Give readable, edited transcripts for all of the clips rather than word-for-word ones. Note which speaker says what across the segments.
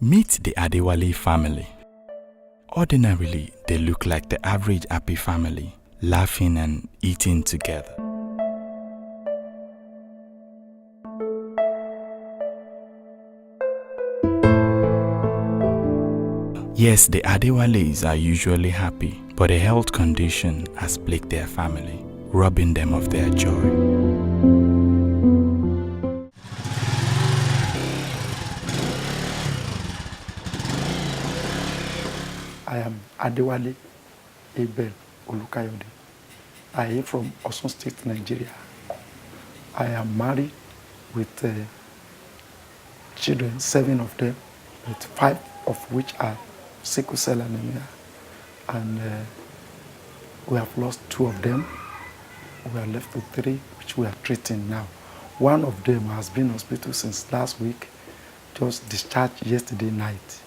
Speaker 1: Meet the Adewali family. Ordinarily, they look like the average happy family, laughing and eating together. Yes, the Adewalis are usually happy, but a health condition has plagued their family, robbing them of their joy.
Speaker 2: I am Adewali Abel Olukayode. I am from Osun State, Nigeria. I am married with children, 7 of them, with 5 of which are Sickle Cell Anaemia. And we have lost 2 of them. We are left with 3, which we are treating now. One of them has been in hospital since last week, just discharged yesterday night.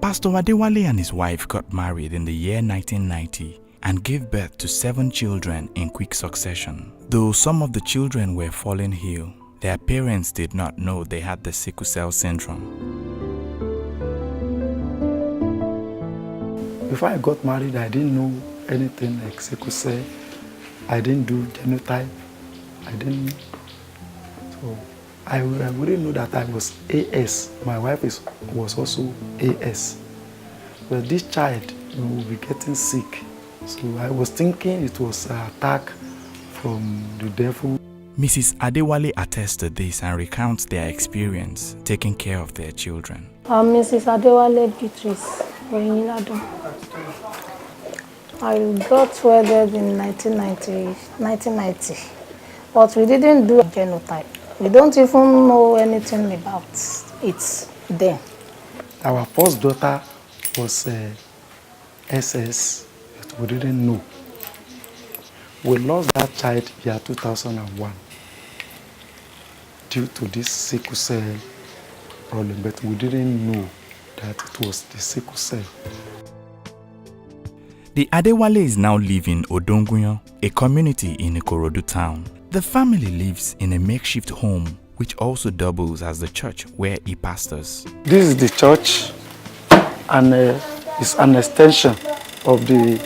Speaker 1: Pastor Adewali and his wife got married in the year 1990 and gave birth to 7 children in quick succession. Though some of the children were falling ill, their parents did not know they had the sickle cell syndrome.
Speaker 2: Before I got married, I didn't know anything like sickle cell. I didn't do genotype. So I wouldn't know that I was AS. My wife was also AS. But this child will be getting sick. So I was thinking it was an attack from the devil.
Speaker 1: Mrs. Adewali attests to this and recounts their experience taking care of their children.
Speaker 3: I'm Mrs. Adewale Beatrice Oyinlado. I got wedded in 1990, but we didn't do a genotype. We don't even know anything about it then.
Speaker 2: Our first daughter was SS, but we didn't know. We lost that child year 2001 due to this sickle cell problem, but we didn't know that it was the sickle cell.
Speaker 1: The Adewalis now live in Odonguyan, a community in Ikorodu town. The family lives in a makeshift home, which also doubles as the church where he pastors.
Speaker 2: This is the church, and it's an extension of the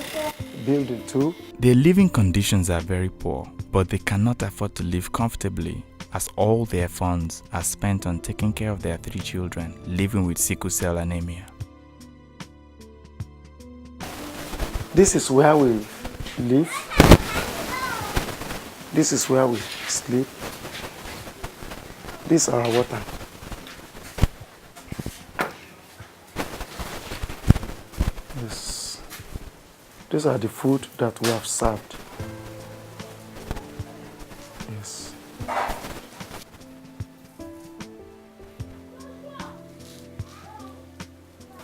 Speaker 2: building too.
Speaker 1: Their living conditions are very poor, but they cannot afford to live comfortably, as all their funds are spent on taking care of their 3 children living with sickle cell anemia.
Speaker 2: This is where we live. This is where we sleep. This is our water. These are the food that we have served. Yes.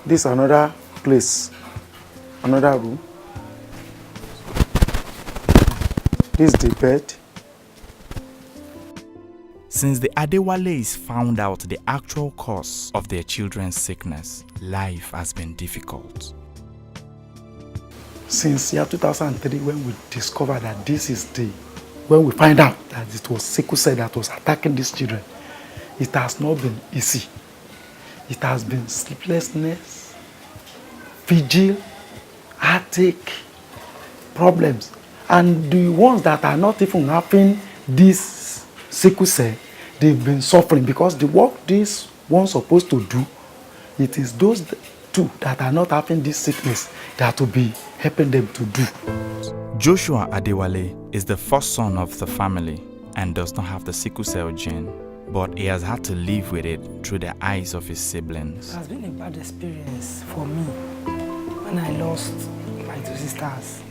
Speaker 2: This is another place, another room. This is the bed.
Speaker 1: Since the Adewalis found out the actual cause of their children's sickness, life has been difficult.
Speaker 2: Since year 2003, when we discovered that when we find out that it was sickle cell that was attacking these children, it has not been easy. It has been sleeplessness, vigil, heartache, problems. And the ones that are not even having this sickle cell, they've been suffering because the work these ones supposed to do, it is those 2 that are not having this sickness that will be helping them to do.
Speaker 1: Joshua Adewale is the first son of the family and does not have the sickle cell gene, but he has had to live with it through the eyes of his siblings.
Speaker 4: It has been a bad experience for me when I lost my 2 sisters.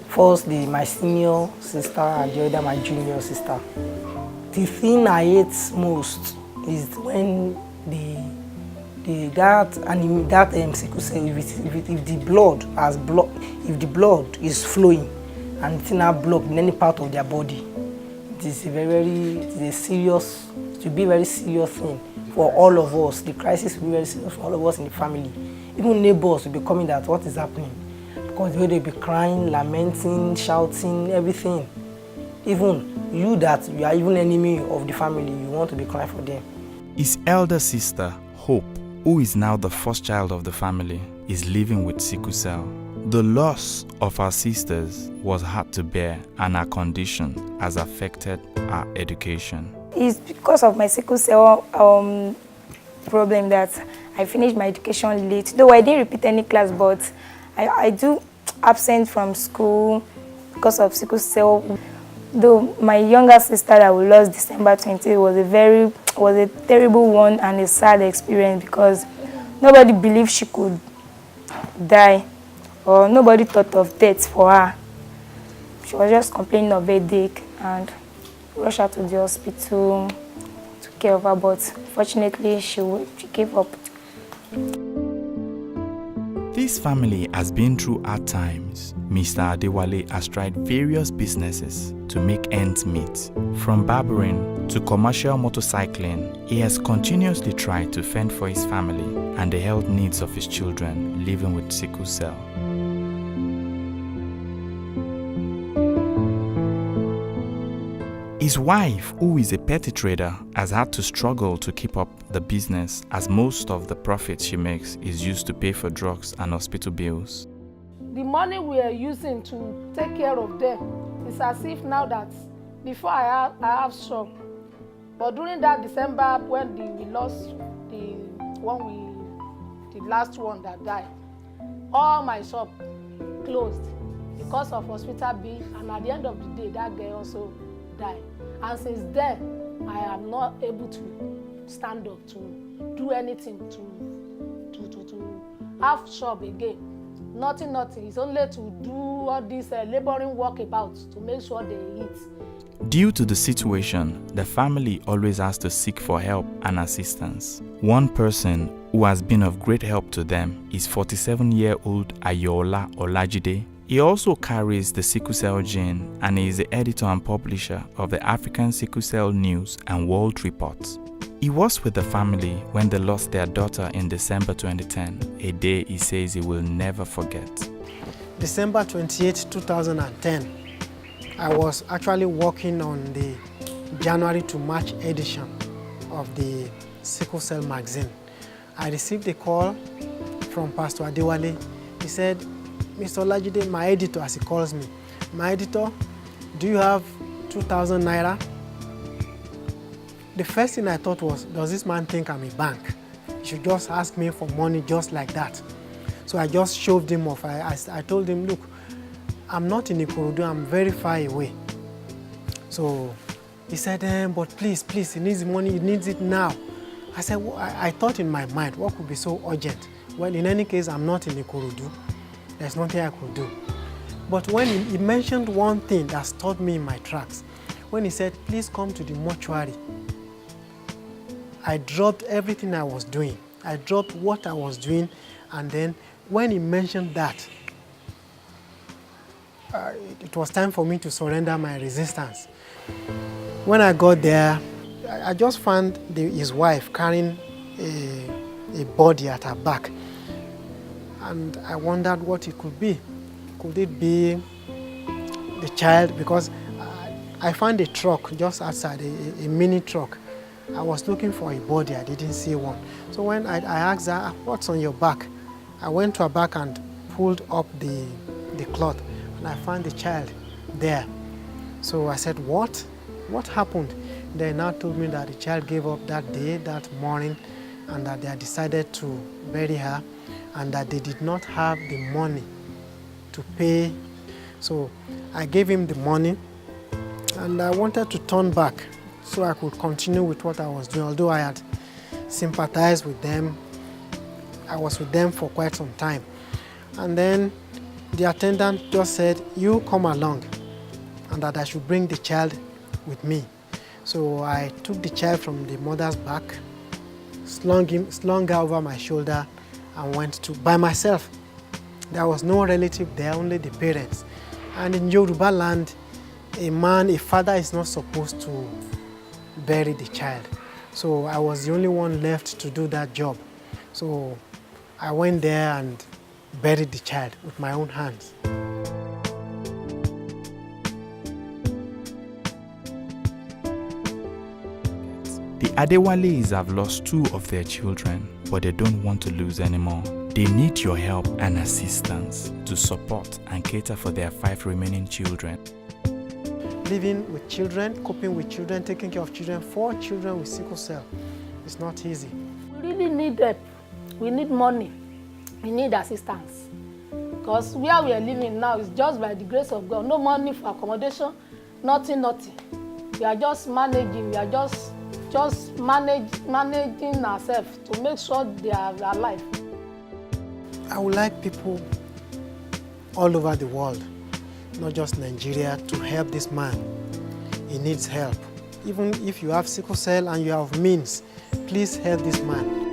Speaker 4: First, my senior sister, and the other my junior sister. The thing I hate most is when that sickle cell, if the blood is flowing and it's not blocked in any part of their body, it is a very serious thing for all of us. The crisis will be very serious for all of us in the family. Even neighbors will be coming that what is happening. Because the way they'll be crying, lamenting, shouting, everything. Even you that you are even enemy of the family, you want to be crying for them.
Speaker 1: His elder sister, Hope, who is now the first child of the family, is living with sickle cell. The loss of our sisters was hard to bear, and our condition has affected our education.
Speaker 5: It's because of my sickle cell problem that I finished my education late. Though I didn't repeat any class, but I do absent from school because of sickle cell. Though my younger sister that we lost December 20 was a terrible one and a sad experience, because nobody believed she could die, or nobody thought of death for her. She was just complaining of headache and rushed her to the hospital, took care of her, but fortunately she gave up.
Speaker 1: This family has been through hard times. Mr. Adewali has tried various businesses to make ends meet. From barbering to commercial motorcycling, he has continuously tried to fend for his family and the health needs of his children living with sickle cell. His wife, who is a petty trader, has had to struggle to keep up the business, as most of the profit she makes is used to pay for drugs and hospital bills.
Speaker 6: The money we are using to take care of them is as if now that before I have shop, but during that December when we lost the last one that died, all my shop closed because of hospital bill, and at the end of the day that girl also died. And since then, I am not able to stand up to do anything to have shop again. Nothing. It's only to do all this laboring work about to make sure they eat.
Speaker 1: Due to the situation, the family always has to seek for help and assistance. One person who has been of great help to them is 47-year-old Ayola Olajide. He also carries the sickle cell gene and is the editor and publisher of the African Sickle Cell News and World Report. He was with the family when they lost their daughter in December 2010, a day he says he will never forget.
Speaker 7: December 28, 2010, I was actually working on the January to March edition of the Sickle Cell magazine. I received a call from Pastor Adewali. He said, "Mr. Olajide, my editor," as he calls me, "My editor, do you have 2,000 naira?" The first thing I thought was, does this man think I'm a bank? He should just ask me for money just like that. So I just shoved him off. I told him, look, I'm not in Ikorodu, I'm very far away. So he said, but please, he needs the money, he needs it now. I said, well, I thought in my mind, what could be so urgent? Well, in any case, I'm not in Ikorodu. There's nothing I could do. But when he mentioned one thing that stopped me in my tracks, when he said, please come to the mortuary, I dropped everything I was doing. I dropped what I was doing, and then when he mentioned that, it was time for me to surrender my resistance. When I got there, I just found his wife carrying a body at her back. And I wondered what it could be. Could it be the child? Because I found a truck just outside, a mini truck. I was looking for a body, I didn't see one. So when I asked her, what's on your back? I went to her back and pulled up the cloth, and I found the child there. So I said, what? What happened? They now told me that the child gave up that day, that morning, and that they had decided to bury her, and that they did not have the money to pay. So I gave him the money, and I wanted to turn back so I could continue with what I was doing. Although I had sympathized with them, I was with them for quite some time. And then the attendant just said, you come along, and that I should bring the child with me. So I took the child from the mother's back, slung her over my shoulder, and went by myself. There was no relative there, only the parents. And in Yoruba land, a father is not supposed to bury the child. So I was the only one left to do that job. So I went there and buried the child with my own hands.
Speaker 1: The Adewalis have lost 2 of their children, but they don't want to lose anymore. They need your help and assistance to support and cater for their 5 remaining children.
Speaker 7: Living with children, coping with children, taking care of children, 4 children with sickle cell, it's not easy.
Speaker 6: We really need help. We need money. We need assistance. Because where we are living now is just by the grace of God. No money for accommodation, nothing. We are just managing. We are just managing ourselves to make sure they are alive.
Speaker 7: I would like people all over the world, not just Nigeria, to help this man. He needs help. Even if you have sickle cell and you have means, please help this man.